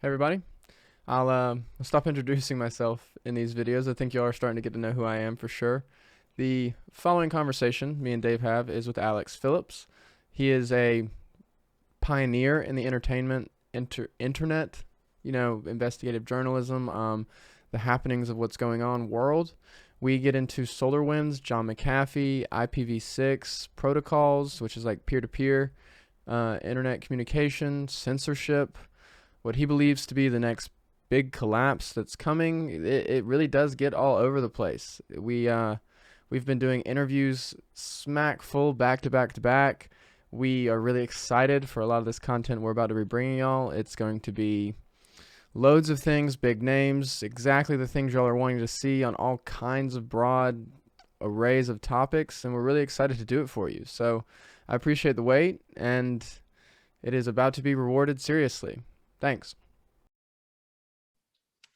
Hey everybody. I'll stop introducing myself in these videos. I think you all are starting to get to know who I am for sure. The following conversation me and Dave have is with Alex Phillips. He is a pioneer in the entertainment internet, investigative journalism, the happenings of what's going on world. We get into solarwinds, John McAfee, IPv6 protocols, which is like peer-to-peer internet communication, censorship, what he believes to be the next big collapse that's coming. It really does get all over the place. We've been doing interviews smack full back to back to back. We are really excited for a lot of this content we're about to be bringing y'all. It's going to be loads of things, big names, exactly the things y'all are wanting to see on all kinds of broad arrays of topics, and we're really excited to do it for you. So I appreciate the wait, and it is about to be rewarded seriously. Thanks.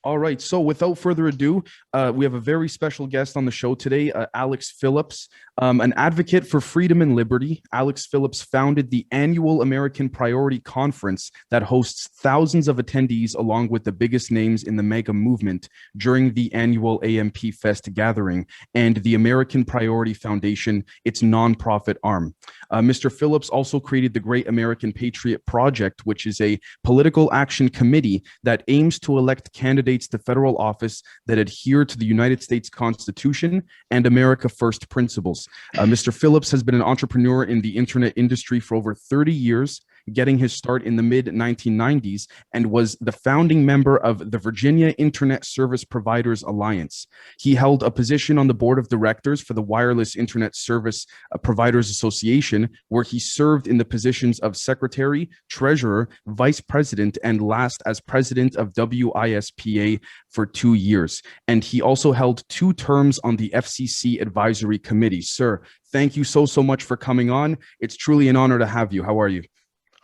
All right. So without further ado, we have a very special guest on the show today, Alex Phillips, an advocate for freedom and liberty. Alex Phillips founded the annual American Priority Conference that hosts thousands of attendees along with the biggest names in the MAGA movement during the annual AMP Fest gathering, and the American Priority Foundation, its nonprofit arm. Mr. Phillips also created the Great American Patriot Project, which is a political action committee that aims to elect candidates to federal office that adhere to the United States Constitution and America First principles. Mr. Phillips has been an entrepreneur in the internet industry for over 30 years, getting his start in the mid-1990s, and was the founding member of the Virginia Internet Service Providers Alliance. He held a position on the board of directors for the Wireless Internet Service Providers Association, where he served in the positions of secretary, treasurer, vice president, and last as president of WISPA for 2 years. And he also held 2 terms on the FCC Advisory Committee. Sir, thank you so much for coming on. It's truly an honor to have you. How are you?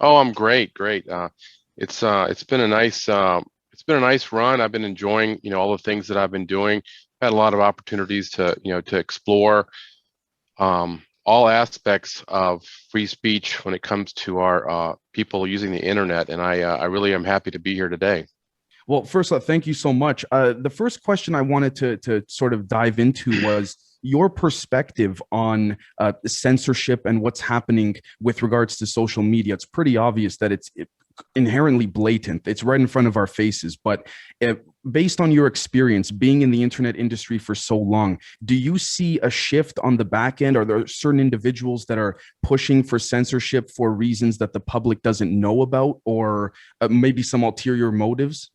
Oh, I'm great. It's been a nice run. I've been enjoying, all the things that I've been doing. Had a lot of opportunities to explore all aspects of free speech when it comes to our people using the internet, and I really am happy to be here today. Well, first off, thank you so much. The first question I wanted to sort of dive into was your perspective on censorship and what's happening with regards to social media. It's pretty obvious that it's inherently blatant. It's right in front of our faces. But based on your experience being in the internet industry for so long, do you see a shift on the back end? Are there certain individuals that are pushing for censorship for reasons that the public doesn't know about, or maybe some ulterior motives?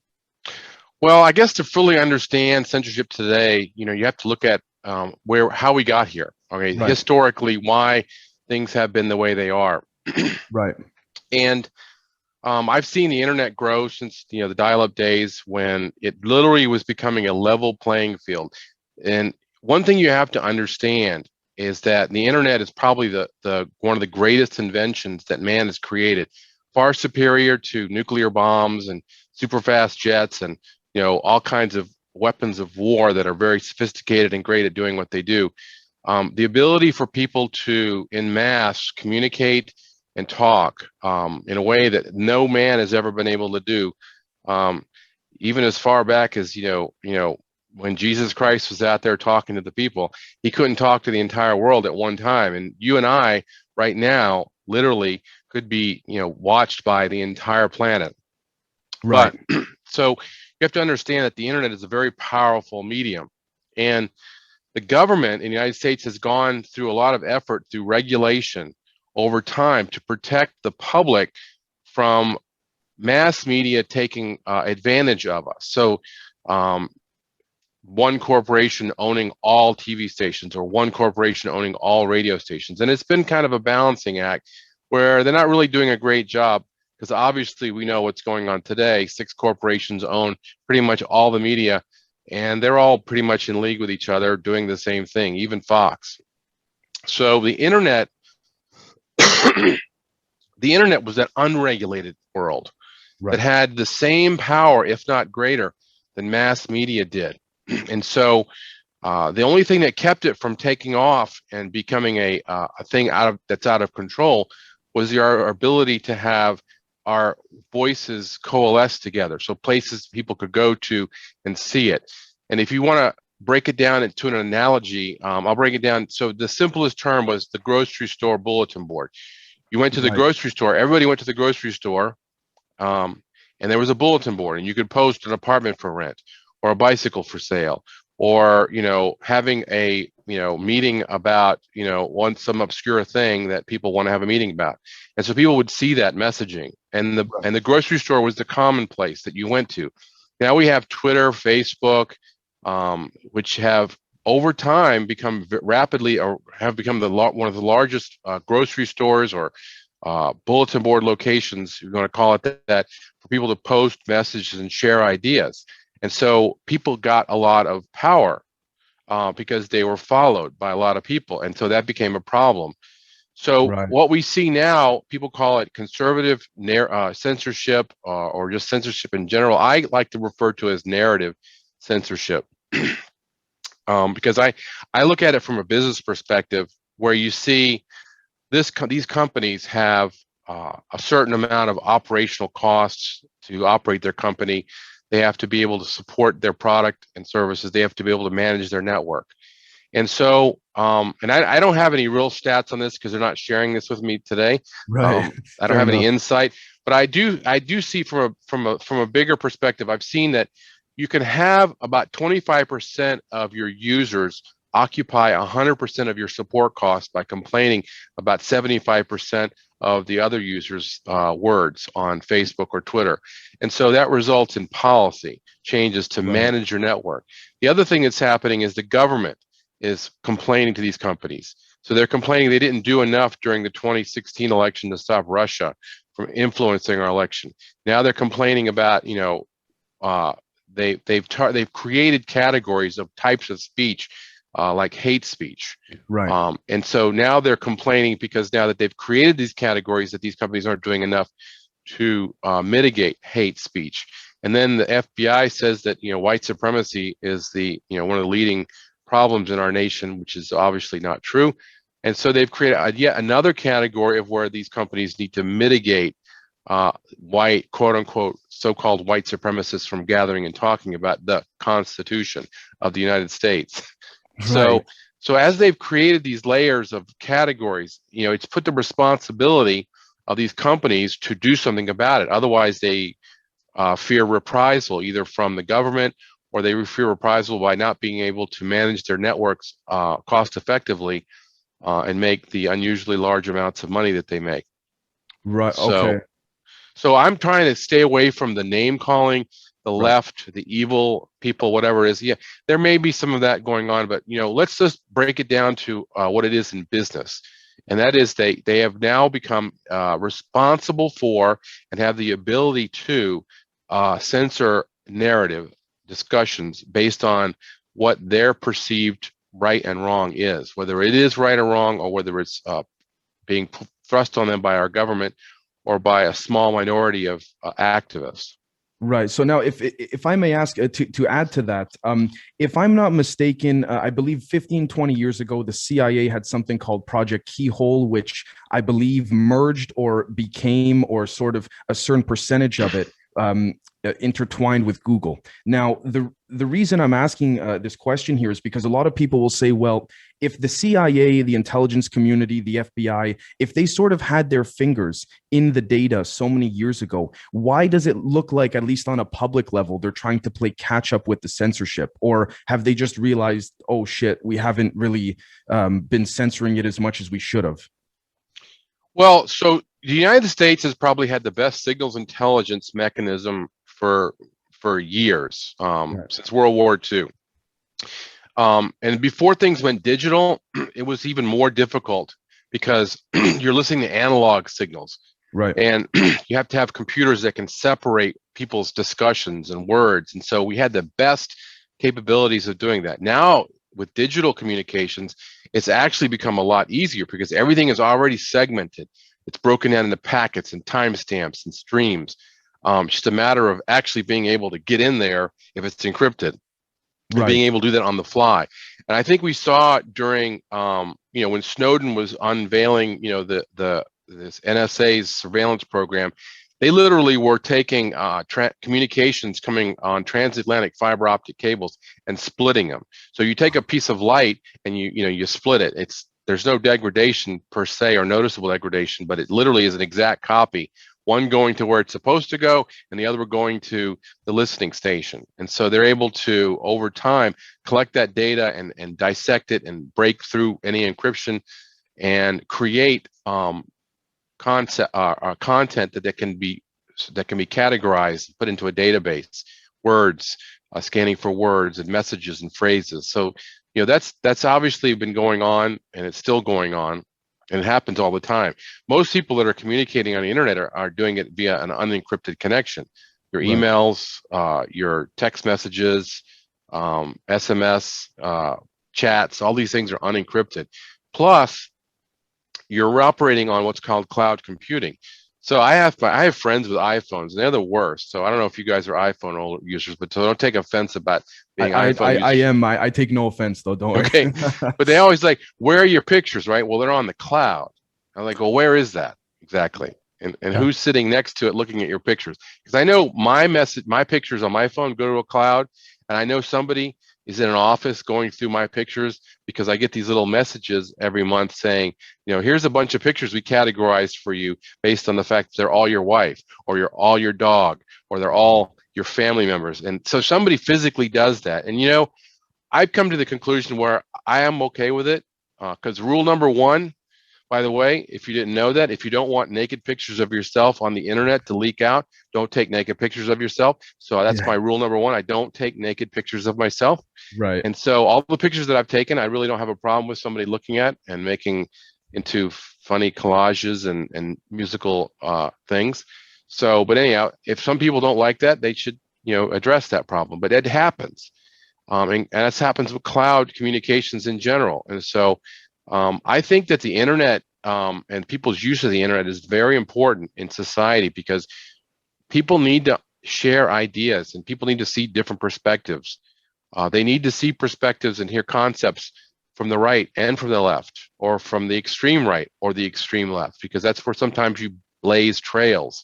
Well, I guess to fully understand censorship today, you have to look at how we got here. Okay, Right, historically, why things have been the way they are, right, and I've seen the internet grow since the dial-up days when it literally was becoming a level playing field. And one thing you have to understand is that the internet is probably the one of the greatest inventions that man has created, far superior to nuclear bombs and super fast jets and all kinds of weapons of war that are very sophisticated and great at doing what they do. The ability for people to, in mass, communicate and talk in a way that no man has ever been able to do, even as far back as when Jesus Christ was out there talking to the people, he couldn't talk to the entire world at one time. And you and I, right now, literally could be watched by the entire planet. right, But so you have to understand that the internet is a very powerful medium, and the government in the United States has gone through a lot of effort through regulation over time to protect the public from mass media taking advantage of us. So one corporation owning all TV stations or one corporation owning all radio stations. And it's been kind of a balancing act where they're not really doing a great job, because obviously we know what's going on today. 6 corporations own pretty much all the media, and they're all pretty much in league with each other doing the same thing, even Fox. So the internet the internet was an unregulated world that right, had the same power, if not greater, than mass media did. And so the only thing that kept it from taking off and becoming a thing that's out of control was our ability to have our voices coalesce together. So places people could go to and see it. And if you want to break it down into an analogy, I'll break it down. So the simplest term was the grocery store bulletin board. You went to the Right. grocery store, everybody went to the grocery store, and there was a bulletin board, and you could post an apartment for rent or a bicycle for sale, or having a meeting about some obscure thing that people want to have a meeting about. And so people would see that messaging, and the grocery store was the common place that you went to. Now we have Twitter, Facebook, which have over time become rapidly, or have become one of the largest grocery stores or bulletin board locations, you're going to call it that, for people to post messages and share ideas. And so people got a lot of power because they were followed by a lot of people. And so that became a problem. So Right. what we see now, people call it conservative censorship, or just censorship in general. I like to refer to as narrative censorship. Because I look at it from a business perspective, where you see these companies have a certain amount of operational costs to operate their company. They have to be able to support their product and services. They have to be able to manage their network. And so, and I don't have any real stats on this because they're not sharing this with me today. Right. I don't Fair have any enough. insight, but I do see from a bigger perspective. I've seen that you can have about 25% of your users occupy 100% of your support costs by complaining about 75% of the other users' words on Facebook or Twitter. And so that results in policy changes to manage your network. The other thing that's happening is the government is complaining to these companies. So they're complaining they didn't do enough during the 2016 election to stop Russia from influencing our election. Now they're complaining about, they've created categories of types of speech, like hate speech. Right. And so now they're complaining because now that they've created these categories, that these companies aren't doing enough to mitigate hate speech. And then the FBI says that white supremacy is one of the leading problems in our nation, which is obviously not true. And so they've created yet another category of where these companies need to mitigate white, quote unquote, so-called white supremacists from gathering and talking about the Constitution of the United States. Right. So as they've created these layers of categories, it's put the responsibility of these companies to do something about it. Otherwise, they fear reprisal, either from the government, or they fear reprisal by not being able to manage their networks cost effectively and make the unusually large amounts of money that they make. Right. Okay. So I'm trying to stay away from the name calling, the Right. left, the evil people, whatever it is. Yeah, there may be some of that going on, but let's just break it down to what it is in business. And that is they have now become responsible for and have the ability to censor narrative discussions based on what their perceived right and wrong is, whether it is right or wrong, or whether it's being thrust on them by our government or by a small minority of activists. Right. So now, if I may ask to add to that, if I'm not mistaken, I believe 15, 20 years ago, the CIA had something called Project Keyhole, which I believe merged or became, or sort of a certain percentage of it intertwined with Google. Now, the reason I'm asking this question here is because a lot of people will say, well, if the CIA, the intelligence community, the FBI, if they sort of had their fingers in the data so many years ago, why does it look like, at least on a public level, they're trying to play catch up with the censorship? Or have they just realized, oh shit, we haven't really been censoring it as much as we should have? Well, so the United States has probably had the best signals intelligence mechanism for years, since World War II. And before things went digital, it was even more difficult because you're listening to analog signals. Right. And you have to have computers that can separate people's discussions and words. And so we had the best capabilities of doing that. Now, with digital communications, it's actually become a lot easier because everything is already segmented. It's broken down into packets and timestamps and streams. Just a matter of actually being able to get in there if it's encrypted, and being able to do that on the fly. And I think we saw during, when Snowden was unveiling, this NSA's surveillance program, They literally were taking communications coming on transatlantic fiber optic cables and splitting them. So you take a piece of light and you split it. There's no degradation per se or noticeable degradation, but it literally is an exact copy. One going to where it's supposed to go, and the other going to the listening station. And so they're able to, over time, collect that data and dissect it and break through any encryption and create content that can be categorized, put into a database, words, scanning for words and messages and phrases. So that's obviously been going on, and it's still going on, and it happens all the time. Most people that are communicating on the internet are doing it via an unencrypted connection. Your Right. emails, your text messages, SMS, chats, all these things are unencrypted. Plus, you're operating on what's called cloud computing. So I have friends with iPhones, and they're the worst. So I don't know if you guys are iPhone users, but so don't take offense about being iPhone users. I am. I take no offense though. Don't worry. Okay, but they always like, where are your pictures, right? Well, they're on the cloud. I'm like, well, where is that exactly? And Yeah. who's sitting next to it looking at your pictures? Because I know my pictures on my phone go to a cloud, and I know somebody is in an office going through my pictures, because I get these little messages every month saying, here's a bunch of pictures we categorized for you based on the fact that they're all your wife, or you're all your dog, or they're all your family members. And so somebody physically does that. And I've come to the conclusion where I am okay with it, because rule number one, by the way, if you didn't know that, if you don't want naked pictures of yourself on the internet to leak out, don't take naked pictures of yourself. So that's my rule number one. I don't take naked pictures of myself. Right. And so all the pictures that I've taken, I really don't have a problem with somebody looking at and making into funny collages and musical things. So, but anyhow, if some people don't like that, they should, address that problem. But it happens. And this happens with cloud communications in general. And so I think that the internet and people's use of the internet is very important in society, because people need to share ideas and people need to see different perspectives. They need to see perspectives and hear concepts from the right and from the left, or from the extreme right or the extreme left, because that's where sometimes you blaze trails.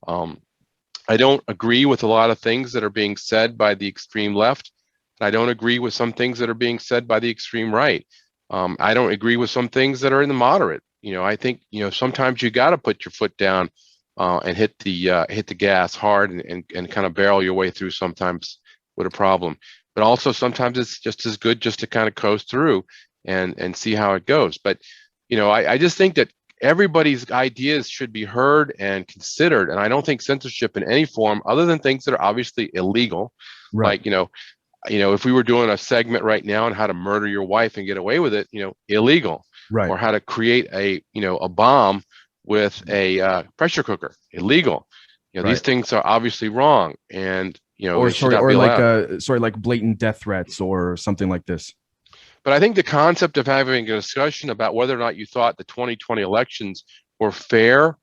I don't agree with a lot of things that are being said by the extreme left. I don't agree with some things that are being said by the extreme right. I don't agree with some things that are in the moderate. I think sometimes you got to put your foot down and hit the gas hard and kind of barrel your way through sometimes with a problem. But also sometimes it's just as good just to kind of coast through and see how it goes. But I just think that everybody's ideas should be heard and considered, and I don't think censorship in any form, other than things that are obviously illegal, Right. like if we were doing a segment right now on how to murder your wife and get away with it, illegal. Right. Or how to create a bomb with a pressure cooker, illegal. Right. These things are obviously wrong, and Or it should sorry, not or be like allowed. like blatant death threats or something like this. But I think the concept of having a discussion about whether or not you thought the 2020 elections were fair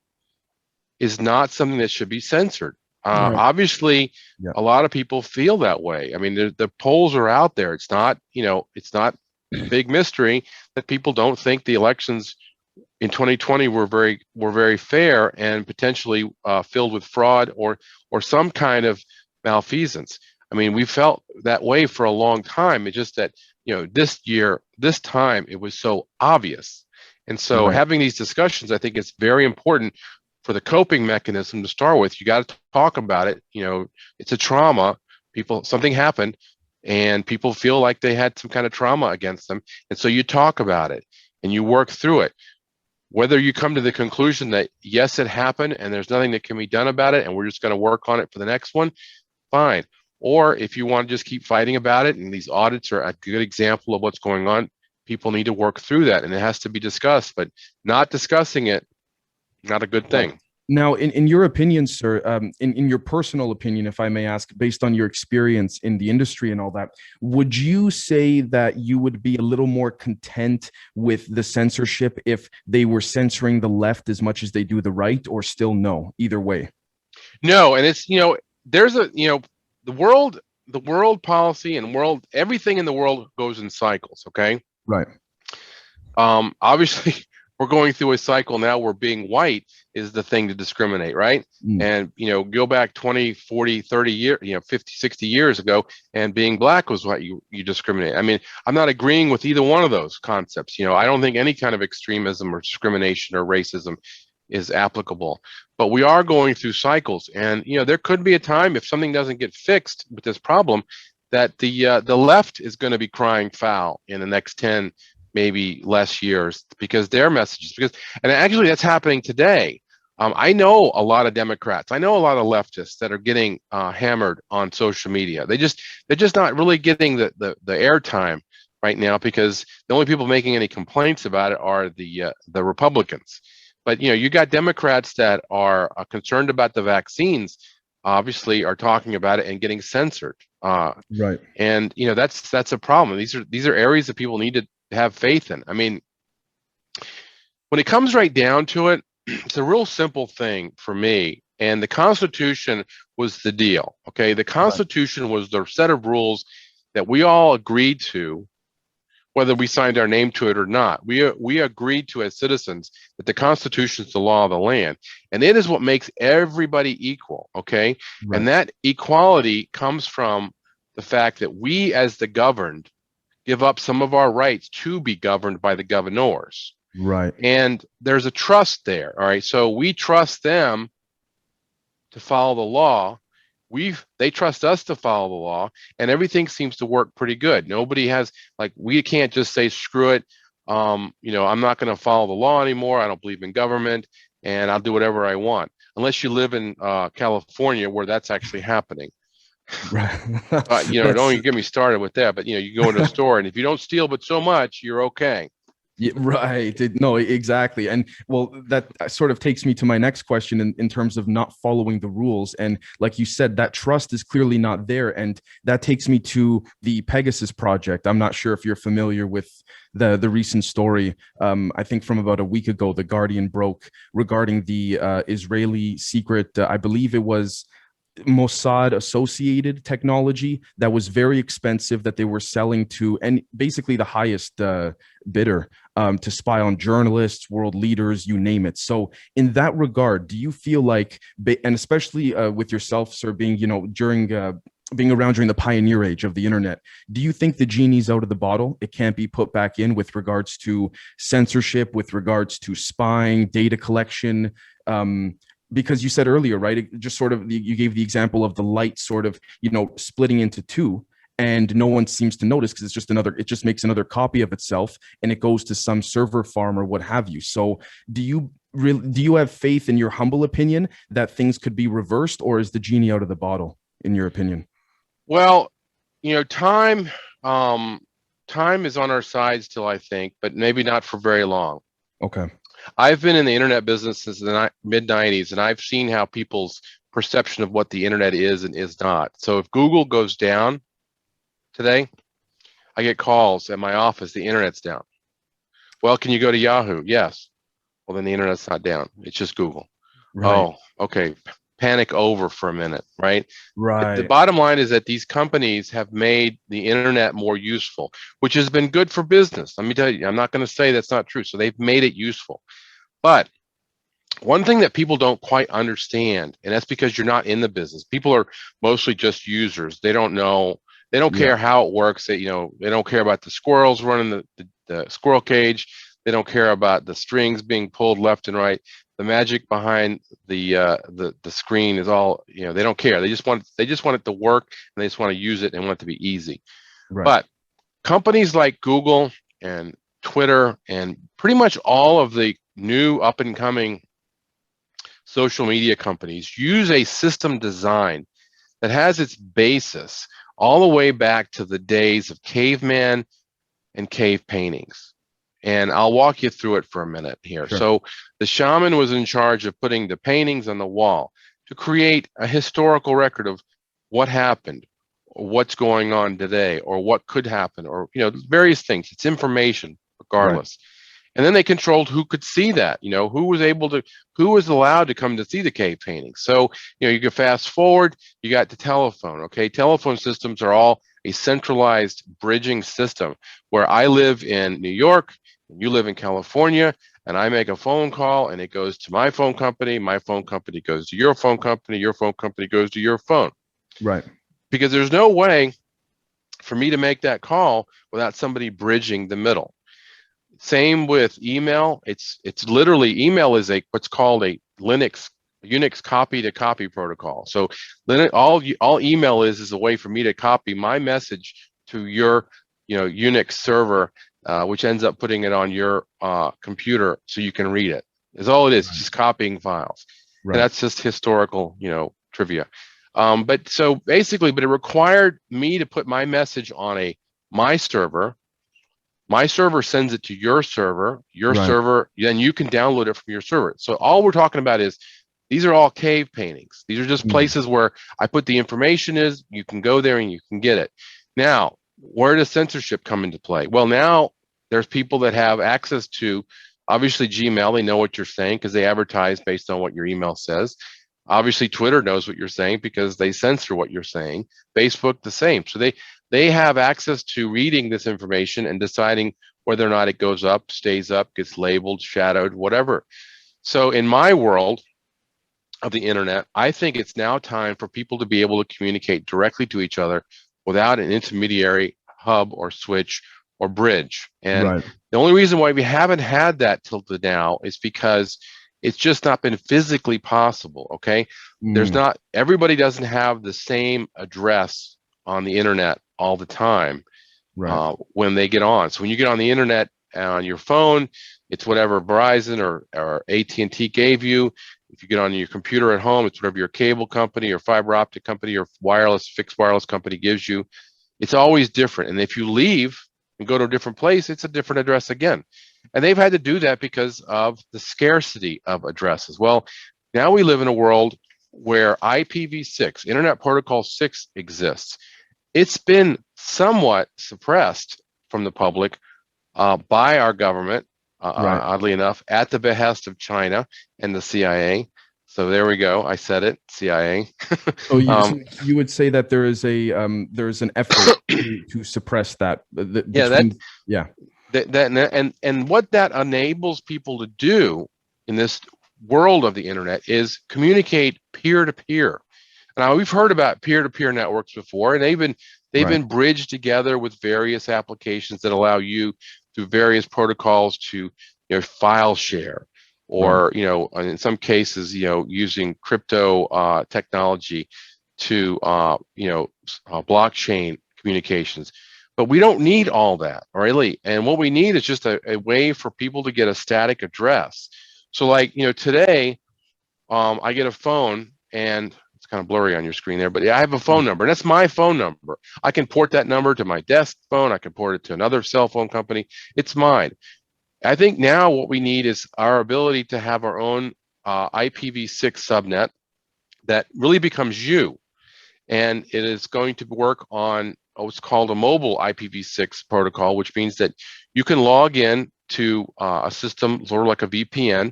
is not something that should be censored. Right. Obviously, Yeah. a lot of people feel that way. I mean, the polls are out there. It's not a big mystery that people don't think the elections in 2020 were very fair and potentially filled with fraud or some kind of malfeasance. I mean, we felt that way for a long time. It's just that this time, it was so obvious. And so Right. having these discussions, I think it's very important for the coping mechanism to start with. You got to talk about it. It's a trauma. Something happened, and people feel like they had some kind of trauma against them. And so you talk about it and you work through it. Whether you come to the conclusion that, yes, it happened and there's nothing that can be done about it, and we're just going to work on it for the next one, fine. Or if you want to just keep fighting about it, and these audits are a good example of what's going on, people need to work through that, and it has to be discussed. But not discussing it, not a good thing. Now, in your opinion, sir, in your personal opinion, if I may ask, based on your experience in the industry and all that, would you say that you would be a little more content with the censorship if they were censoring the left as much as they do the right, or still no, either way? No, and it's there's the world policy and everything in the world goes in cycles. Okay. Right. Obviously, we're going through a cycle now where being white is the thing to discriminate, right? And, go back 20, 40, 30 years, 50, 60 years ago, and being black was what you discriminate. I mean, I'm not agreeing with either one of those concepts. I don't think any kind of extremism or discrimination or racism is applicable, but we are going through cycles. And, there could be a time, if something doesn't get fixed with this problem, that the left is going to be crying foul in the next 10, maybe less years, because their messages, and actually that's happening today. I know a lot of Democrats, I know a lot of leftists that are getting hammered on social media. They're just not really getting the airtime right now, because the only people making any complaints about it are the Republicans. But you got Democrats that are concerned about the vaccines, obviously are talking about it and getting censored. Right. And that's a problem. These are areas that people need to have faith in. I mean, when it comes right down to it, it's a real simple thing for me. And the Constitution was the deal. Okay, the Constitution was the set of rules that we all agreed to, whether we signed our name to it or not. We agreed to, as citizens, that the Constitution is the law of the land, and it is what makes everybody equal. Okay, and that equality comes from the fact that we, as the governed, give up some of our rights to be governed by the governors. Right. And there's a trust there. All right. So we trust them to follow the law. They trust us to follow the law, and everything seems to work pretty good. Nobody has, we can't just say, screw it. I'm not going to follow the law anymore. I don't believe in government, and I'll do whatever I want. Unless you live in California, where that's actually happening. Right. Don't even get me started with that. But you go into a store, and if you don't steal but so much, you're okay. Yeah, right. No, exactly. And well, that sort of takes me to my next question in terms of not following the rules. And like you said, that trust is clearly not there. And that takes me to the Pegasus project. I'm not sure if you're familiar with the recent story. I think from about a week ago, The Guardian broke regarding the Israeli secret, I believe it was Mossad associated technology that was very expensive, that they were selling to, and basically the highest bidder, to spy on journalists, world leaders, you name it. So in that regard, do you feel like, and especially with yourself, sir, being, being around during the pioneer age of the internet, do you think the genie's out of the bottle? It can't be put back in with regards to censorship, with regards to spying, data collection, because you said earlier, right, it just sort of, you gave the example of the light sort of, splitting into two, and no one seems to notice because it just makes another copy of itself, and it goes to some server farm or what have you. So do you have faith, in your humble opinion, that things could be reversed, or is the genie out of the bottle, in your opinion? Well, time is on our side still, I think, but maybe not for very long. Okay. I've been in the internet business since the mid-90s, and I've seen how people's perception of what the internet is and is not. So if Google goes down today, I get calls at my office, the internet's down. Well, can you go to Yahoo? Yes. Well, then the internet's not down. It's just Google. Right. Oh, okay. Panic over for a minute, right? Right. The bottom line is that these companies have made the internet more useful, which has been good for business. Let me tell you, I'm not going to say that's not true. So they've made it useful. But one thing that people don't quite understand, and that's because you're not in the business. People are mostly just users. They don't know. They don't care how it works. They don't care about the squirrels running the squirrel cage. They don't care about the strings being pulled left and right. The magic behind the screen is all, they don't care. They just want it to work, and they just want to use it and want it to be easy. Right. But companies like Google and Twitter and pretty much all of the new up and coming social media companies use a system design that has its basis all the way back to the days of caveman and cave paintings. And I'll walk you through it for a minute here. Sure. So the shaman was in charge of putting the paintings on the wall to create a historical record of what happened, or what's going on today, or what could happen, or various things. It's information regardless. Right. And then they controlled who could see that, who was allowed to come to see the cave paintings. So, you could fast forward, you got the telephone, okay? Telephone systems are all a centralized bridging system where I live in New York, and you live in California, and I make a phone call and it goes to my phone company goes to your phone company goes to your phone. Right. Because there's no way for me to make that call without somebody bridging the middle. Same with email. It's literally, email is what's called a Unix copy to copy protocol. So all email is a way for me to copy my message to your Unix server, which ends up putting it on your computer so you can read it. Is all it is. It's just copying files. Right. And that's just historical trivia. But so basically, but it required me to put my message on my server. My server sends it to your server, server, then you can download it from your server. So all we're talking about is these are all cave paintings. These are just places where I put the information is, you can go there and you can get it. Now, where does censorship come into play? Well, now there's people that have access to, obviously Gmail, they know what you're saying because they advertise based on what your email says. Obviously Twitter knows what you're saying because they censor what you're saying. Facebook, the same. So they have access to reading this information and deciding whether or not it goes up, stays up, gets labeled, shadowed, whatever. So in my world of the internet, I think it's now time for people to be able to communicate directly to each other without an intermediary hub or switch or bridge. And the only reason why we haven't had that till now is because it's just not been physically possible. Okay. There's not, everybody doesn't have the same address on the internet all the time when they get on. So when you get on the internet on your phone, it's whatever Verizon or AT&T gave you. If you get on your computer at home, it's whatever your cable company or fiber optic company or fixed wireless company gives you. It's always different. And if you leave and go to a different place, it's a different address again. And they've had to do that because of the scarcity of addresses. Well, now we live in a world where IPv6, Internet Protocol 6, exists. It's been somewhat suppressed from the public by our government, oddly enough, at the behest of China and the CIA. So there we go. I said it, CIA. So you would say that there is an effort to suppress that. And what that enables people to do in this world of the internet is communicate peer-to-peer. Now we've heard about peer-to-peer networks before, and they've been bridged together with various applications that allow you through various protocols to file share, or in some cases using crypto technology to blockchain communications. But we don't need all that, really. And what we need is just a way for people to get a static address. So like, today, I get a phone, and it's kind of blurry on your screen there, but I have a phone number, and that's my phone number. I can port that number to my desk phone. I can port it to another cell phone company. It's mine. I think now what we need is our ability to have our own IPv6 subnet that really becomes you. And it is going to work on what's called a mobile IPv6 protocol, which means that you can log in to a system sort of like a VPN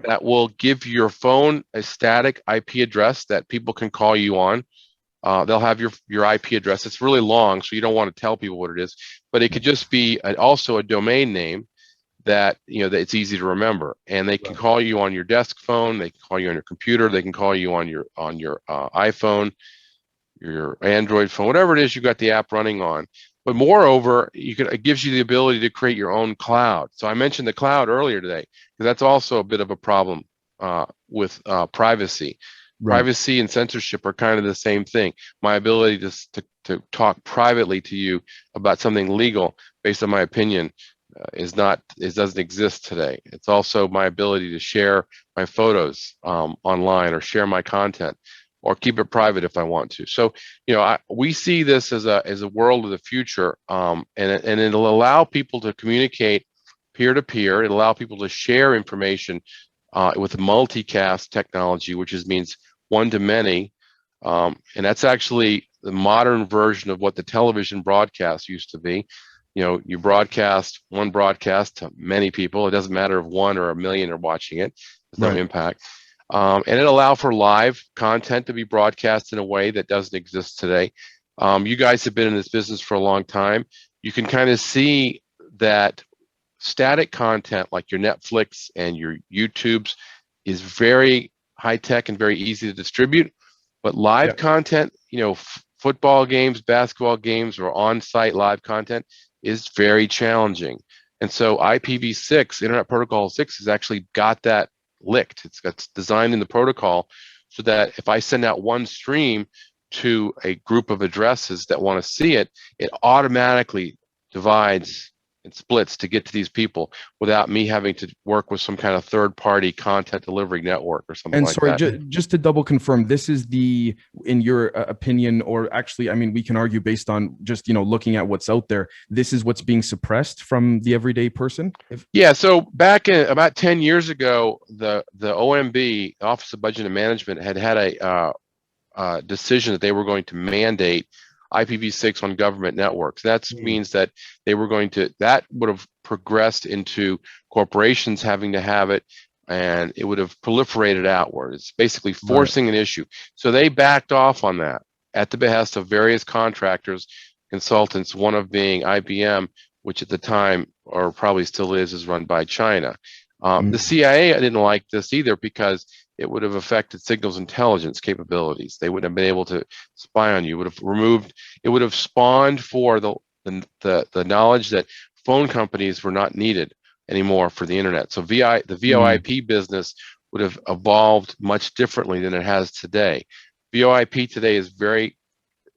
that will give your phone a static IP address that people can call you on. They'll have your IP address. It's really long, so you don't want to tell people what it is, but it could just be also a domain name that that it's easy to remember, and they can call you on your desk phone, they can call you on your computer, they can call you on your iPhone, your Android phone, whatever it is you got the app running on. But moreover, it gives you the ability to create your own cloud. So I mentioned the cloud earlier today, because that's also a bit of a problem with privacy. Privacy and censorship are kind of the same thing. My ability to talk privately to you about something legal based on my opinion doesn't exist today. It's also my ability to share my photos online, or share my content, or keep it private if I want to. So, we see this as a world of the future, and it'll allow people to communicate peer-to-peer. It'll allow people to share information with multicast technology, which means one-to-many, and that's actually the modern version of what the television broadcast used to be. You broadcast one broadcast to many people. It doesn't matter if 1 or 1 million are watching it. There's no impact. And it allows for live content to be broadcast in a way that doesn't exist today. You guys have been in this business for a long time. You can kind of see that static content like your Netflix and your YouTubes is very high tech and very easy to distribute. But live content, football games, basketball games, or on-site live content is very challenging. And so IPv6, Internet Protocol 6, has actually got that licked. It's designed in the protocol so that if I send out one stream to a group of addresses that want to see it, it automatically divides and splits to get to these people without me having to work with some kind of third-party content delivery network or something And like sorry, that. just to double confirm, this is in your opinion, or actually, I mean, we can argue based on just, looking at what's out there, this is what's being suppressed from the everyday person? Yeah, so back in about 10 years ago, the OMB, Office of Budget and Management, had a decision that they were going to mandate IPv6 on government networks. That means that that would have progressed into corporations having to have it, and it would have proliferated outward. It's basically forcing an issue. So they backed off on that at the behest of various contractors, consultants, one of being IBM, which at the time, or probably still is run by China. The CIA didn't like this either because it would have affected signals intelligence capabilities. They wouldn't have been able to spy on you. It would have spawned for the knowledge that phone companies were not needed anymore for the internet. So the VoIP business would have evolved much differently than it has today. VoIP today is very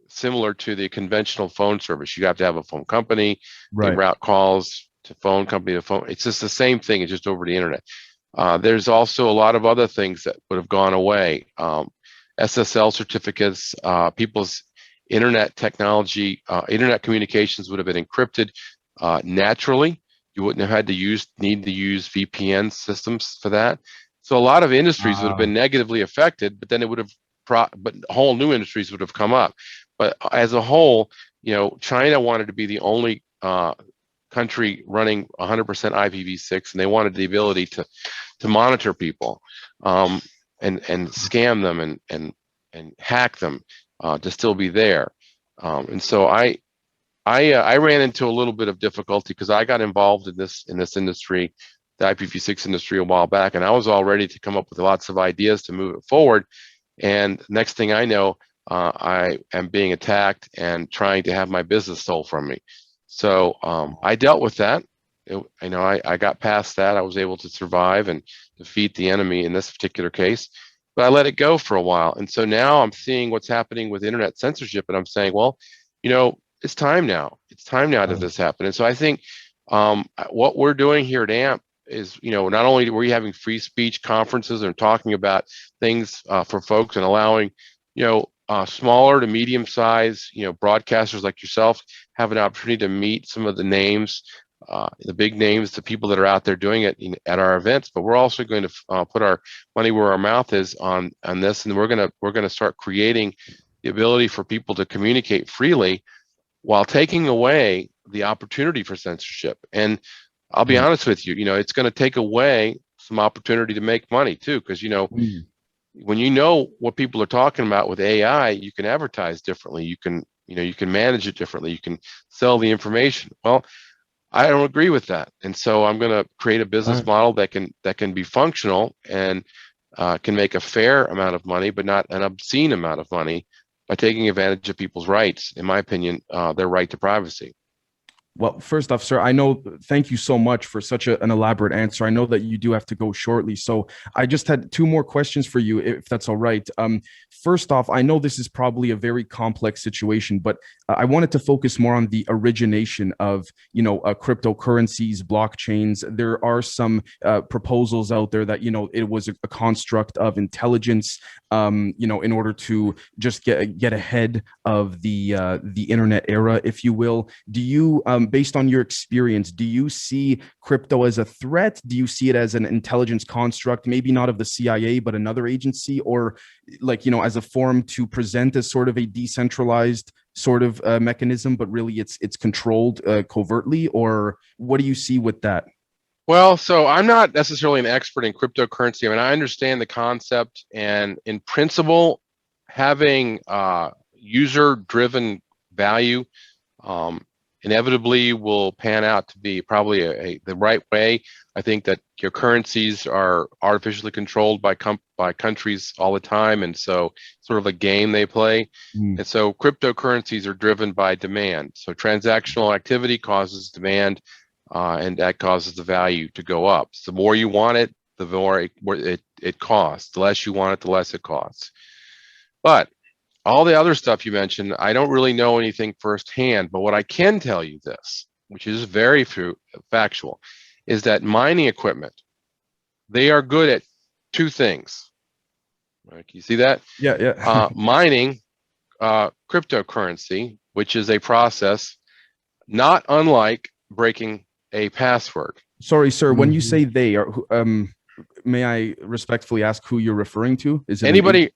similar to the conventional phone service. You have to have a phone company, they route calls to phone company to phone. It's just the same thing, it's just over the internet. There's also a lot of other things that would have gone away. SSL certificates, people's internet technology, internet communications would have been encrypted naturally. You wouldn't have had to need to use VPN systems for that. So a lot of industries would have been negatively affected, but then it would have, but whole new industries would have come up. But as a whole, China wanted to be the only country running 100% IPv6, and they wanted the ability to monitor people and scam them and hack them to still be there. And so I ran into a little bit of difficulty because I got involved in this industry, the IPv6 industry, a while back, and I was all ready to come up with lots of ideas to move it forward. And next thing I know, I am being attacked and trying to have my business stole from me. So I dealt with that. I got past that. I was able to survive and defeat the enemy in this particular case, but I let it go for a while. And so now I'm seeing what's happening with internet censorship, and I'm saying, well, it's time now. It's time now that this happened. And so I think what we're doing here at AMP is, not only are we having free speech conferences and talking about things for folks and allowing, smaller to medium size, broadcasters like yourself have an opportunity to meet some of the names, the big names, the people that are out there doing it at our events. But we're also going to put our money where our mouth is on this, and we're going to start creating the ability for people to communicate freely while taking away the opportunity for censorship. And I'll be honest with you, it's going to take away some opportunity to make money too, because when you know what people are talking about with AI, you can advertise differently. You can manage it differently. You can sell the information. Well, I don't agree with that, and so I'm going to create a business model that can be functional and can make a fair amount of money, but not an obscene amount of money, by taking advantage of people's rights. In my opinion, their right to privacy. Well, first off, sir, thank you so much for such an elaborate answer. I know that you do have to go shortly, so I just had two more questions for you, if that's all right. First off, I know this is probably a very complex situation, but I wanted to focus more on the origination of, cryptocurrencies, blockchains. There are some proposals out there that, it was a construct of intelligence, in order to just get ahead of the internet era, if you will. Do you, based on your experience, do you see crypto as a threat? Do you see it as an intelligence construct, maybe not of the CIA, but another agency, or as a form to present as sort of a decentralized sort of mechanism, but really it's controlled covertly? Or what do you see with that? Well, so I'm not necessarily an expert in cryptocurrency. I mean, I understand the concept, and in principle, having user-driven value inevitably will pan out to be probably the right way. I think that your currencies are artificially controlled by countries all the time, and so sort of a game they play. Mm. And so cryptocurrencies are driven by demand. So transactional activity causes demand, and that causes the value to go up. So the more you want it, the more it costs. The less you want it, the less it costs. But all the other stuff you mentioned, I don't really know anything firsthand, but what I can tell you this, which is very factual, is that mining equipment, they are good at two things. Right, can you see that? Yeah, yeah. Mining cryptocurrency, which is a process not unlike breaking a password. Sorry, sir. When you Mhm. say they are, may I respectfully ask who you're referring to? Is it Anybody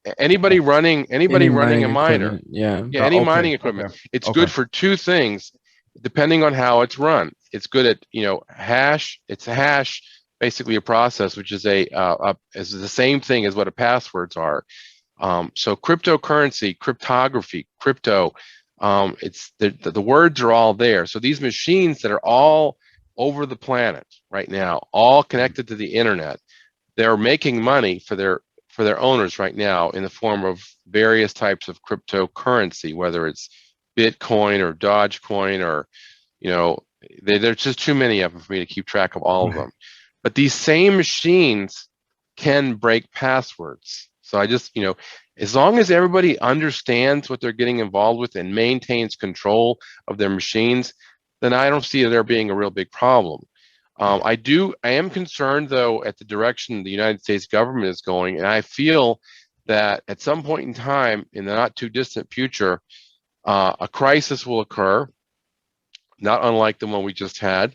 running Any a mining miner? equipment, yeah. Yeah, any Okay, mining equipment. okay, It's okay. good for two things, depending on how it's run. It's good at hash. It's a hash, basically a process which is is the same thing as what a passwords are. So cryptocurrency, cryptography, crypto. It's the words are all there. So these machines that are all over the planet right now, all connected to the internet, they're making money for their owners right now in the form of various types of cryptocurrency, whether it's Bitcoin or Dogecoin or, there's just too many of them for me to keep track of all of them. But these same machines can break passwords. So I just, as long as everybody understands what they're getting involved with and maintains control of their machines, then I don't see there being a real big problem. I am concerned though at the direction the United States government is going, and I feel that at some point in time in the not too distant future, a crisis will occur, not unlike the one we just had,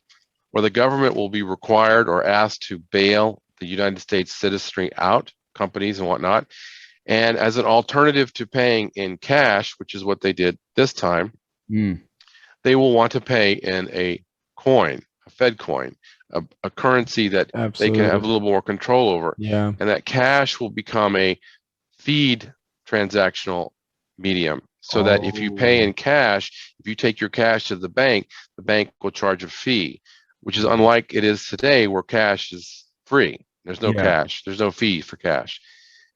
where the government will be required or asked to bail the United States citizenry out, companies and whatnot. And as an alternative to paying in cash, which is what they did this time, they will want to pay in a coin, a Fed coin, a currency that they can have a Absolutely. little more control over. Yeah. And that cash will become a feed transactional medium. So that if you pay in cash, if you take your cash to the bank will charge a fee, which is unlike it is today where cash is free. There's no Yeah. cash. There's no fee for cash.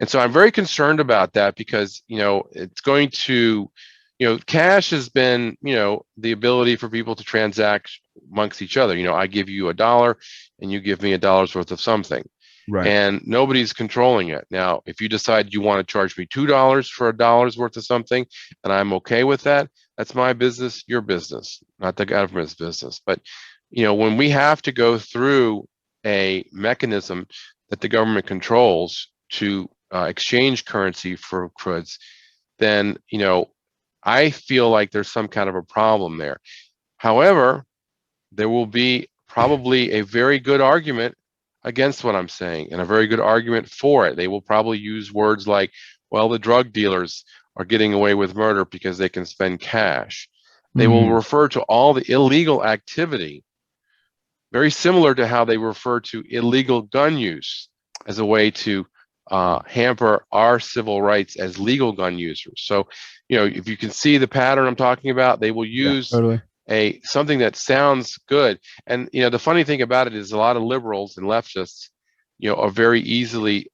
And so I'm very concerned about that because, it's going to, cash has been, the ability for people to transact amongst each other. I give you $1 and you give me $1 worth of something. Right. And nobody's controlling it. Now, if you decide you want to charge me $2 for $1 worth of something, and I'm okay with that, that's my business, your business, not the government's business. But, when we have to go through a mechanism that the government controls to exchange currency for goods, then, I feel like there's some kind of a problem there. However, there will be probably a very good argument against what I'm saying and a very good argument for it. They will probably use words like, well, the drug dealers are getting away with murder because they can spend cash. They will refer to all the illegal activity, very similar to how they refer to illegal gun use as a way to hamper our civil rights as legal gun users. So, if you can see the pattern I'm talking about, they will use Totally. something that sounds good. And the funny thing about it is a lot of liberals and leftists, are very easily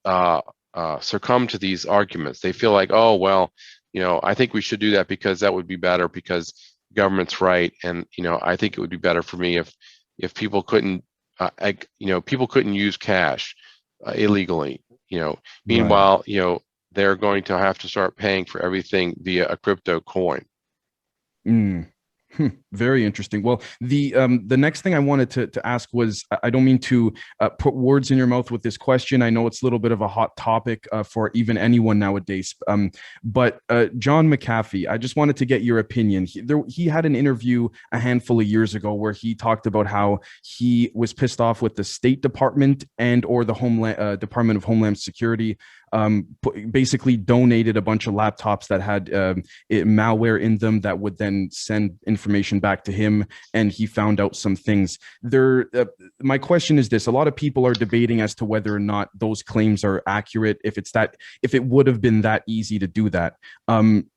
succumb to these arguments. They feel like, oh well, I think we should do that because that would be better because government's right, and I think it would be better for me if people couldn't people couldn't use cash illegally. Meanwhile, they're going to have to start paying for everything via a crypto coin. Very interesting. Well, the next thing I wanted to ask was, I don't mean to put words in your mouth with this question. I know it's a little bit of a hot topic for even anyone nowadays. But John McAfee, I just wanted to get your opinion. He had an interview a handful of years ago where he talked about how he was pissed off with the State Department and or the Department of Homeland Security basically donated a bunch of laptops that had malware in them that would then send information back to him, and he found out some things. My question is this: a lot of people are debating as to whether or not those claims are accurate. If it would have been that easy to do that.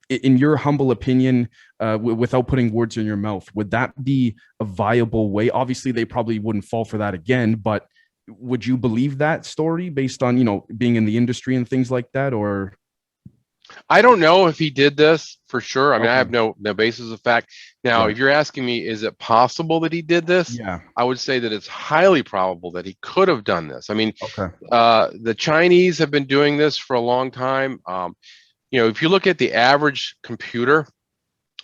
In your humble opinion, without putting words in your mouth, would that be a viable way? Obviously, they probably wouldn't fall for that again, but would you believe that story based on, being in the industry and things like that? Or I don't know if he did this for sure. I mean, I okay, have no basis of fact. Now, right, if you're asking me, is it possible that he did this? yeah, I would say that it's highly probable that he could have done this. I mean, okay, the Chinese have been doing this for a long time. If you look at the average computer,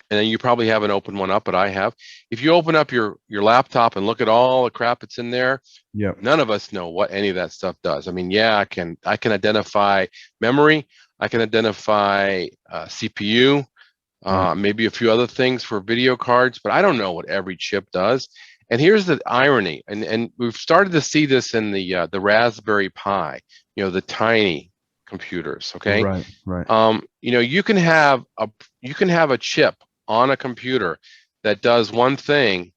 and then you probably haven't opened one up, but I have. If you open up your laptop and look at all the crap that's in there, yeah, none of us know what any of that stuff does. I mean, yeah, I can identify memory, I can identify CPU, right, maybe a few other things for video cards, but I don't know what every chip does. And here's the irony, and we've started to see this in the Raspberry Pi, the tiny computers. Okay, right, right, you can have a chip on a computer that does one thing,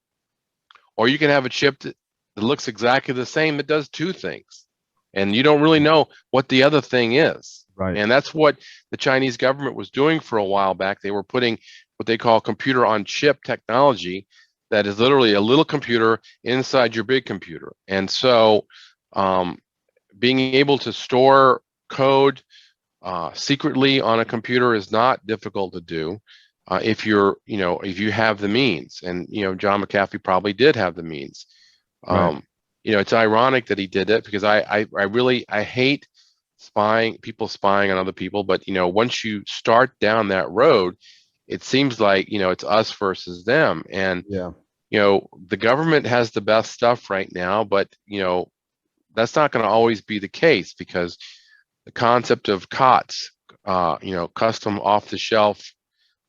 or you can have a chip that looks exactly the same that does two things, and you don't really know what the other thing is. right, And that's what the Chinese government was doing for a while back. They were putting what they call computer on chip technology, that is literally a little computer inside your big computer. And so being able to store code secretly on a computer is not difficult to do if if you have the means. And John McAfee probably did have the means. right, It's ironic that he did it, because I hate people spying on other people. But once you start down that road, it seems like it's us versus them. And yeah, the government has the best stuff right now, but that's not going to always be the case, because the concept of COTS, custom off-the-shelf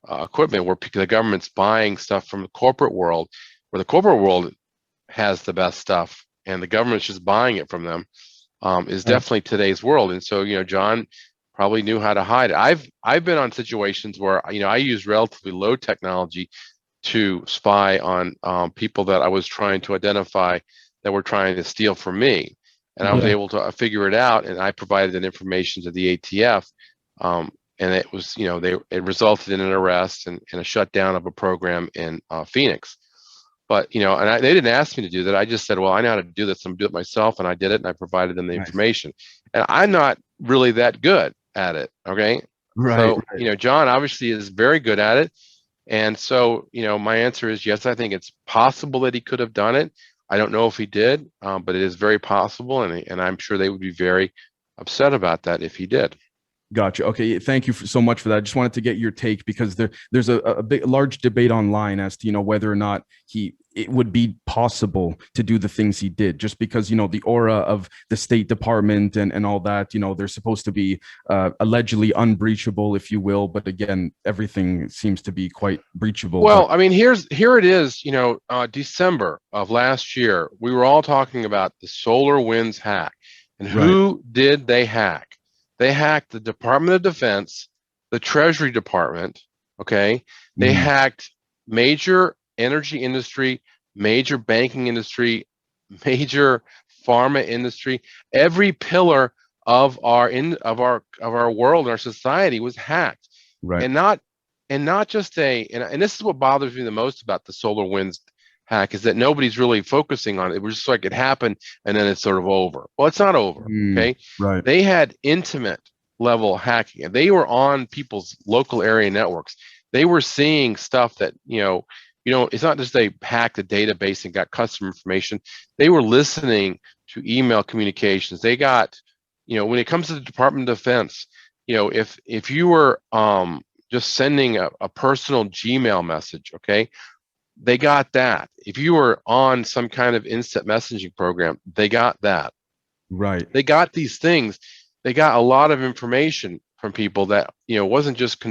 equipment, where the government's buying stuff from the corporate world, where the corporate world has the best stuff and the government's just buying it from them, is right, definitely today's world. And so, John probably knew how to hide it. I've been on situations where I use relatively low technology to spy on people that I was trying to identify that were trying to steal from me. And I was yeah, able to figure it out, and I provided that information to the ATF, and it was, it resulted in an arrest and a shutdown of a program in Phoenix. But they didn't ask me to do that. I just said, well, I know how to do this. I'm gonna do it myself, and I did it, and I provided them the nice, information. And I'm not really that good at it. Okay, right, so right. John obviously is very good at it, and so my answer is yes. I think it's possible that he could have done it. I don't know if he did, but it is very possible, and I'm sure they would be very upset about that if he did. Gotcha. Okay. Thank you so much for that. I just wanted to get your take, because there's a large debate online as to, whether or not it would be possible to do the things he did, just because, the aura of the State Department and all that, they're supposed to be allegedly unbreachable, if you will. But again, everything seems to be quite breachable. Well, But I mean, here it is. December of last year, we were all talking about the SolarWinds hack, and right. who did they hack? They hacked the Department of Defense, the Treasury Department. Okay, they Mhm. hacked major energy industry, major banking industry, major pharma industry. Every pillar of our world and our society was hacked, Right. and not just and this is what bothers me the most about the SolarWinds hack, is that nobody's really focusing on it. It was just like it happened and then it's sort of over. Well, it's not over. Mm, Okay, right. they had intimate level hacking, and they were on people's local area networks. They were seeing stuff that it's not just they hacked a database and got customer information. They were listening to email communications. They got, when it comes to the Department of Defense, if you were just sending a personal Gmail message, okay, they got that. If you were on some kind of instant messaging program, they got that. Right. They got these things. They got a lot of information from people that wasn't just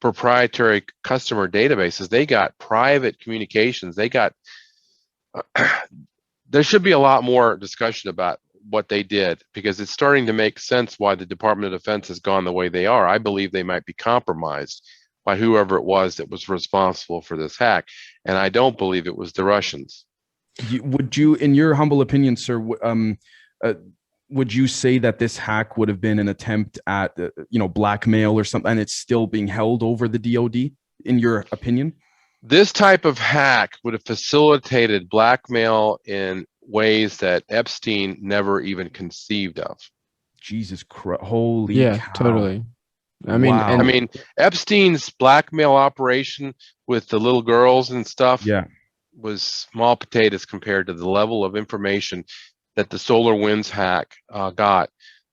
proprietary customer databases. They got private communications. They got there should be a lot more discussion about what they did, because it's starting to make sense why the Department of Defense has gone the way they are. I believe they might be compromised by whoever it was that was responsible for this hack, and I don't believe it was the Russians. Would you, in your humble opinion, sir, would you say that this hack would have been an attempt at, blackmail or something, and it's still being held over the DoD, in your opinion? This type of hack would have facilitated blackmail in ways that Epstein never even conceived of. Jesus Christ! Holy Yeah, cow. totally. Wow. I mean, Epstein's blackmail operation with the little girls and stuff was small potatoes compared to the level of information that the SolarWinds hack got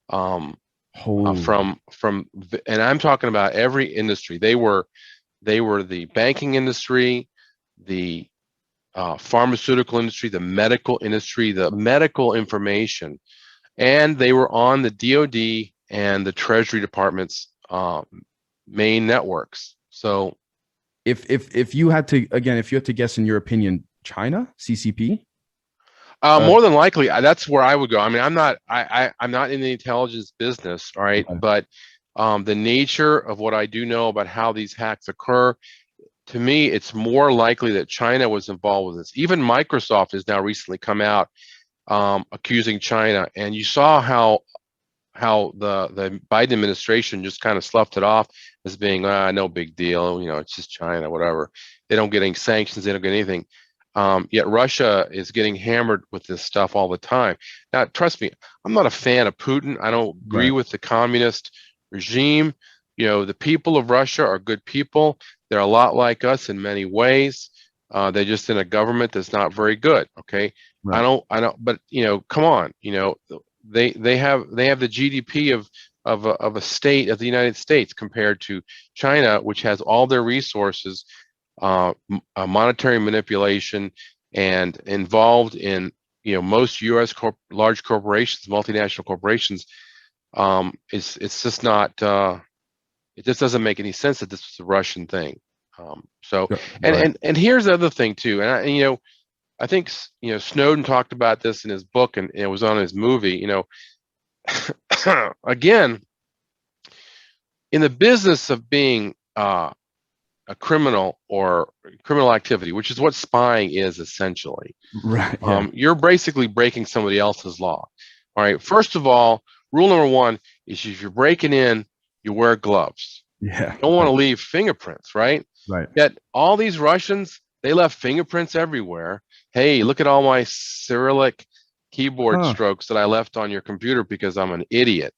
from, and I'm talking about every industry. They were the banking industry, the pharmaceutical industry, the medical industry, the medical information, and they were on the DoD and the Treasury Department's main networks. So if you had to guess, in your opinion, China, CCP? More than likely, that's where I would go. I mean, I'm not in the intelligence business, all right, but the nature of what I do know about how these hacks occur, to me, it's more likely that China was involved with this. Even Microsoft has now recently come out accusing China, and you saw how the Biden administration just kind of sloughed it off as being no big deal. It's just China, whatever. They don't get any sanctions. They don't get anything. Yet Russia is getting hammered with this stuff all the time. Now, trust me, I'm not a fan of Putin. I don't agree with the communist regime. The people of Russia are good people. They're a lot like us in many ways. They're just in a government that's not very good. Okay. Right. I don't, but come on, they have the GDP of a state of the United States compared to China, which has all their resources, monetary manipulation, and involved in most U.S. large corporations, multinational corporations. It's just not. It just doesn't make any sense that this was a Russian thing. And here's the other thing too, and I think Snowden talked about this in his book, and it was on his movie. Again, in the business of being a criminal or criminal activity, which is what spying is essentially. Right. Yeah. You're basically breaking somebody else's law. All right. First of all, rule number one is if you're breaking in, you wear gloves. Yeah. You don't want to leave fingerprints, right? Right. Yet all these Russians, they left fingerprints everywhere. Hey, look at all my Cyrillic keyboard strokes that I left on your computer because I'm an idiot.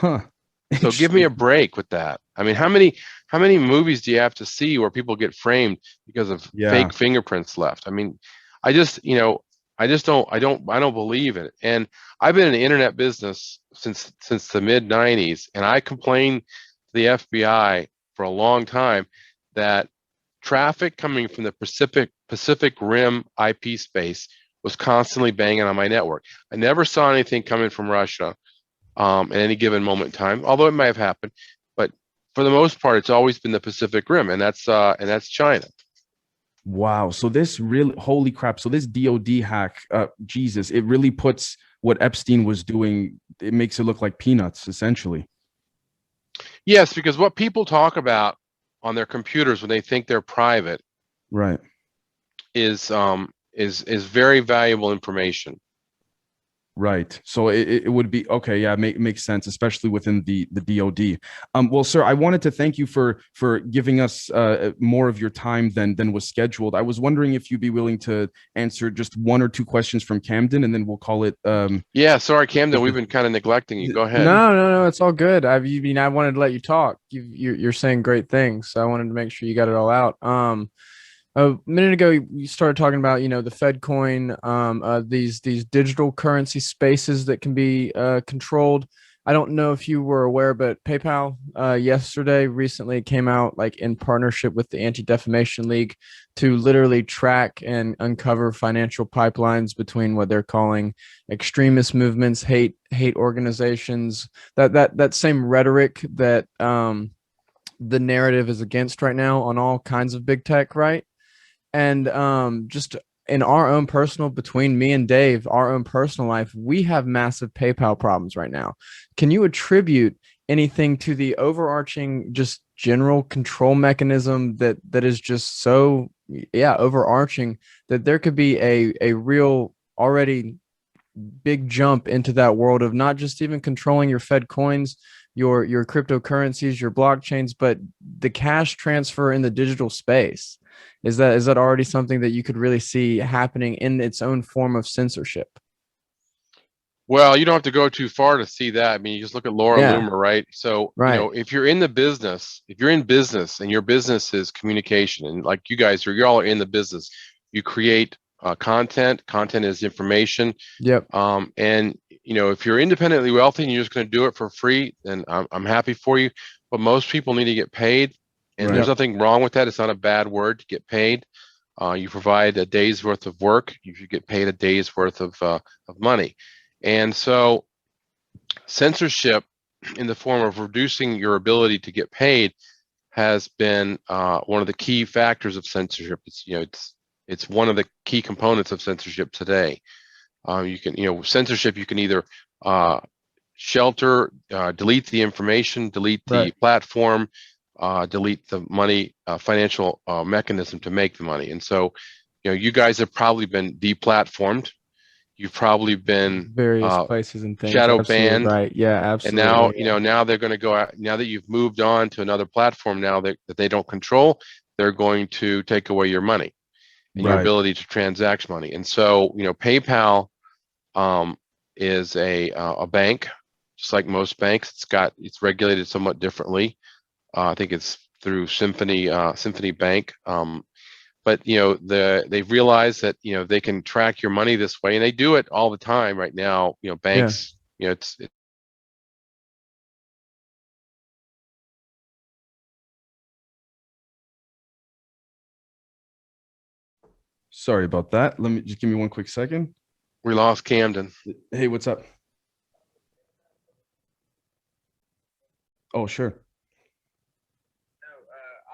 So give me a break with that. I mean, how many movies do you have to see where people get framed because of fake fingerprints left? I mean, I don't believe it. And I've been in the internet business since the mid 90s, and I complained to the FBI for a long time that traffic coming from the Pacific Rim IP space was constantly banging on my network. I never saw anything coming from Russia at any given moment in time, although it might have happened. But for the most part, it's always been the Pacific Rim, and that's China. Wow. So this really, holy crap. So this DOD hack, Jesus, it really puts what Epstein was doing, it makes it look like peanuts, essentially. Yes, because what people talk about on their computers when they think they're private, right, is very valuable information. Right. So it would be okay. Yeah, makes sense, especially within the DoD. Well, sir, I wanted to thank you for giving us more of your time than was scheduled. I was wondering if you'd be willing to answer just one or two questions from Camden, and then we'll call it. Yeah, sorry, Camden, we've been kind of neglecting you. Go ahead. No, it's all good. I wanted to let you talk. You're saying great things, so I wanted to make sure you got it all out. A minute ago, you started talking about, the Fed coin, these digital currency spaces that can be controlled. I don't know if you were aware, but PayPal recently came out like in partnership with the Anti-Defamation League to literally track and uncover financial pipelines between what they're calling extremist movements, hate organizations, that same rhetoric that the narrative is against right now on all kinds of big tech, right? And in our own personal, between me and Dave, our own personal life, we have massive PayPal problems right now. Can you attribute anything to the overarching, just general control mechanism that is just so, yeah, overarching, that there could be a real already big jump into that world of not just even controlling your Fed coins, your cryptocurrencies, your blockchains, but the cash transfer in the digital space? Is that already something that you could really see happening in its own form of censorship? Well, you don't have to go too far to see that. I mean, you just look at Laura Yeah, Loomer, right? So, right. if you're in the business, if you're in business and your business is communication, and like you guys are, you all are in the business, you create content. Content is information. Yep. And if you're independently wealthy and you're just going to do it for free, then I'm happy for you. But most people need to get paid, and there's Yep. nothing wrong with that. It's not a bad word to get paid. You provide a day's worth of work, you should get paid a day's worth of money. And so censorship in the form of reducing your ability to get paid has been one of the key factors of censorship. It's one of the key components of censorship today. Censorship, you can either shelter, delete the information, delete the Right. platform, delete the money, financial mechanism to make the money. And so, you guys have probably been deplatformed. You've probably been Various places and things. shadow Absolutely banned. right. Yeah, And now, absolutely. now they're going to go out, now that you've moved on to another platform now that they don't control, they're going to take away your money and your Right. ability to transact money. And so, PayPal is a bank, just like most banks. It's regulated somewhat differently. I think it's through Symphony Bank. But they've realized that they can track your money this way, and they do it all the time right now. Yeah. Banks, it's Sorry about that. Let me just give me one quick second. we lost Camden. Hey, what's up? Oh, sure.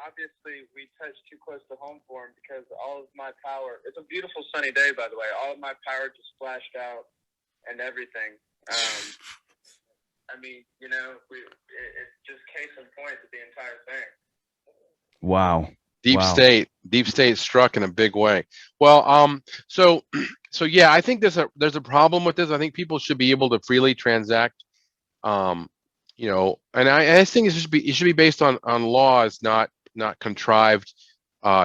Obviously, we touched too close to home for him because all of my power. It's a beautiful sunny day, by the way. All of my power just flashed out and everything. I mean, it's just case in point to the entire thing. Wow. Deep state struck in a big way. Well, so yeah, I think there's a problem with this. I think people should be able to freely transact. And I think it should be based on laws, not contrived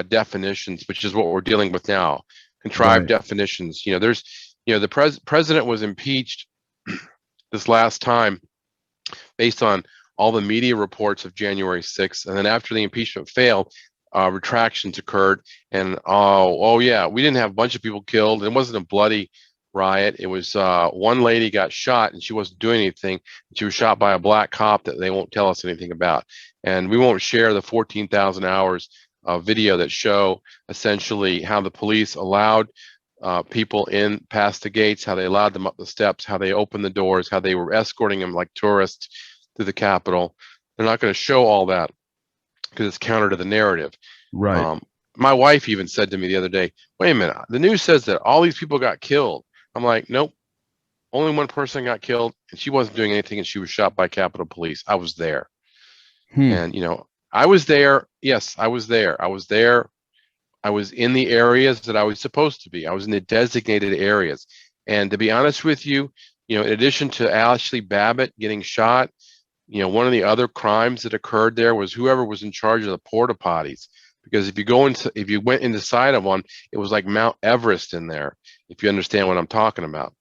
definitions, which is what we're dealing with now. Contrived Right. definitions. The president was impeached this last time based on all the media reports of January 6th, and then after the impeachment failed, retractions occurred, and oh yeah, we didn't have a bunch of people killed. It wasn't a bloody riot. It was one lady got shot, and she wasn't doing anything. She was shot by a black cop that they won't tell us anything about, and we won't share the 14,000 hours of video that show essentially how the police allowed people in past the gates, how they allowed them up the steps, how they opened the doors, how they were escorting them like tourists through the Capitol. They're not going to show all that because it's counter to the narrative. Right. My wife even said to me the other day, wait a minute, the news says that all these people got killed. I'm like, nope, only one person got killed, and she wasn't doing anything, and she was shot by Capitol Police. I was there. And, I was there. Yes, I was there. I was there. I was in the areas that I was supposed to be. I was in the designated areas. And to be honest with you, in addition to Ashley Babbitt getting shot, one of the other crimes that occurred there was whoever was in charge of the porta potties. Because if you went inside of one, it was like Mount Everest in there, if you understand what I'm talking about.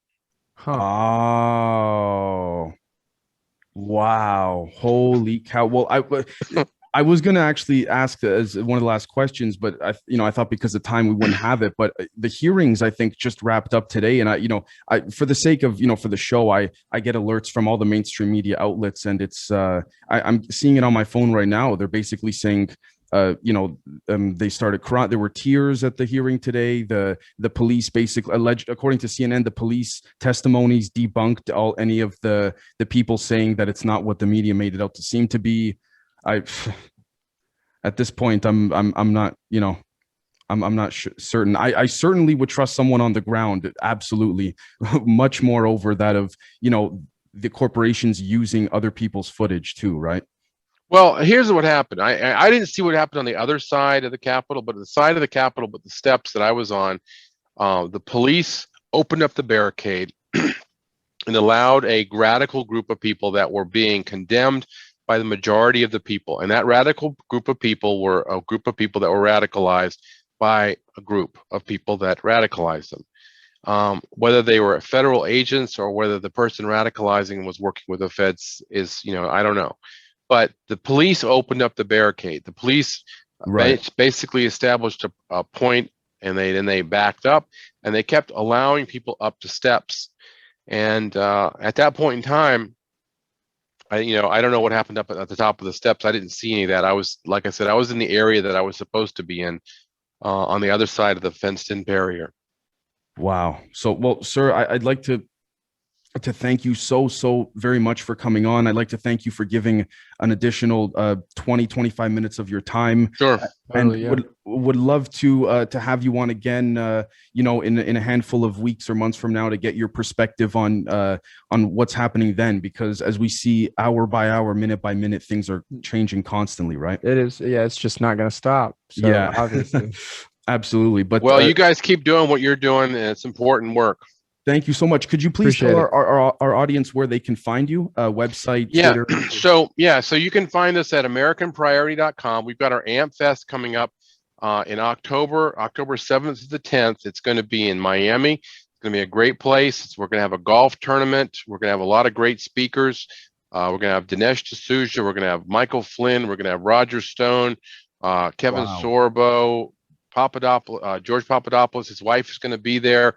Huh. Oh, wow. Holy cow. Well, I was going to actually ask as one of the last questions, but I thought because of time we wouldn't have it, but the hearings I think just wrapped up today. And I for the sake of, for the show, I get alerts from all the mainstream media outlets, and it's, I'm seeing it on my phone right now. They're basically saying, they started crying. There were tears at the hearing today. The police basically alleged, according to CNN, the police testimonies debunked any of the people saying that it's not what the media made it out to seem to be. At this point, I'm not, I'm not certain. I certainly would trust someone on the ground. Absolutely. Much more over that of, the corporations using other people's footage too, right? Well, here's what happened. I didn't see what happened on the other side of the Capitol, but the side of the Capitol, but the steps that I was on, the police opened up the barricade and allowed a radical group of people that were being condemned by the majority of the people. And that radical group of people were a group of people that were radicalized by a group of people that radicalized them. Whether they were federal agents or whether the person radicalizing was working with the feds is, I don't know. But the police opened up the barricade. The police basically established a point, and they backed up, and they kept allowing people up to steps. And at that point in time, I don't know what happened up at the top of the steps. I didn't see any of that. I was, like I said, I was in the area that I was supposed to be in, on the other side of the fenced-in barrier. Wow. So, well, sir, I'd like to thank you so very much for coming on. I'd like to thank you for giving an additional 20-25 minutes of your time. Sure. And Totally, yeah. would love to have you on again, in a handful of weeks or months from now, to get your perspective on what's happening then, because as we see hour by hour, minute by minute, things are changing constantly, right? It is. Yeah, it's just not going to stop. So, Yeah, obviously. absolutely. But well, you guys keep doing what you're doing, and it's important work. Thank you so much. Could you please Appreciate tell it. our audience where they can find you? Website, Yeah. Twitter? So you can find us at AmericanPriority.com. We've got our AMP Fest coming up in October 7th to the 10th. It's going to be in Miami. It's going to be a great place. We're going to have a golf tournament. We're going to have a lot of great speakers. We're going to have Dinesh D'Souza. We're going to have Michael Flynn. We're going to have Roger Stone, Kevin Sorbo, George Papadopoulos. His wife is going to be there.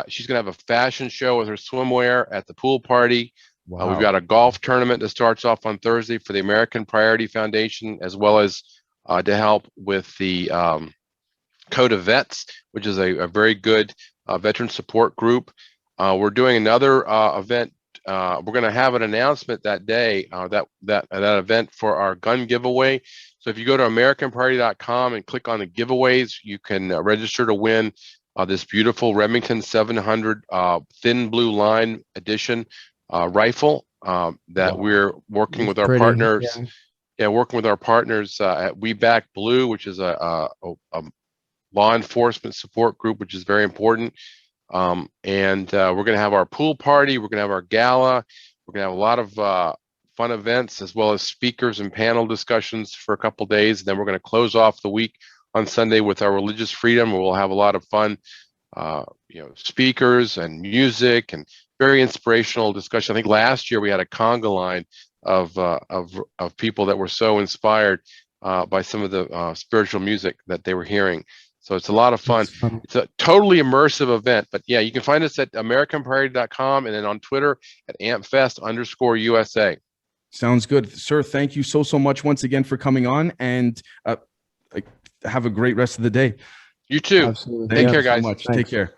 She's going to have a fashion show with her swimwear at the pool party. Wow. We've got a golf tournament that starts off on Thursday for the American Priority Foundation, as well as to help with the Code of Vets, which is a very good veteran support group. We're doing another event. We're going to have an announcement that day, that event for our gun giveaway. So if you go to AmericanPriority.com and click on the giveaways, you can register to win this beautiful Remington 700 thin blue line edition rifle that we're working with our partners. Yeah, working with our partners at We Back Blue, which is a law enforcement support group, which is very important. And we're going to have our pool party. We're going to have our gala. We're going to have a lot of fun events, as well as speakers and panel discussions for a couple days. And then we're going to close off the week on Sunday with our religious freedom. We'll have a lot of fun, speakers and music and very inspirational discussion. I think last year we had a conga line of people that were so inspired by some of the spiritual music that they were hearing. So it's a lot of fun. It's a totally immersive event. But yeah, you can find us at AmericanPriority.com and then on Twitter at AmpFest_USA. Sounds good, sir. Thank you so much once again for coming on, and have a great rest of the day. You too. Absolutely. Take care, guys. So much. Take care.